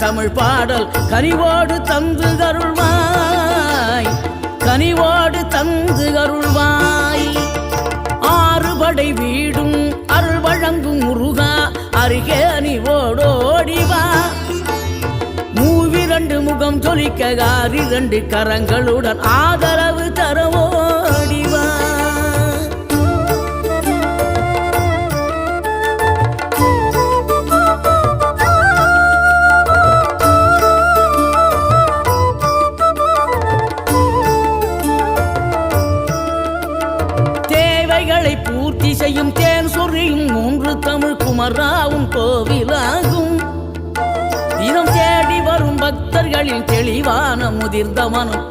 தமிழ் பாடல் கனிவோடு தந்து அருள்வாய், கனிவோடு தந்து அருள்வாய். ஆறுபடை வீடும் அருள் வழங்கும் முருகா அருகே அணிவோடோடிவா. மூவிரண்டு முகம் ஜொலிக்க 2 கரங்களுடன் ஆதரவு தரவோடிவா. தேவைகளை பூர்த்தி செய்யும் தேன் சொரியும் 3 தமிழ் குமராவும் கோவிலாகும். தினம் தேடி வரும் பக்தர்களின் தெளிவான முதிர்ந்த மனம்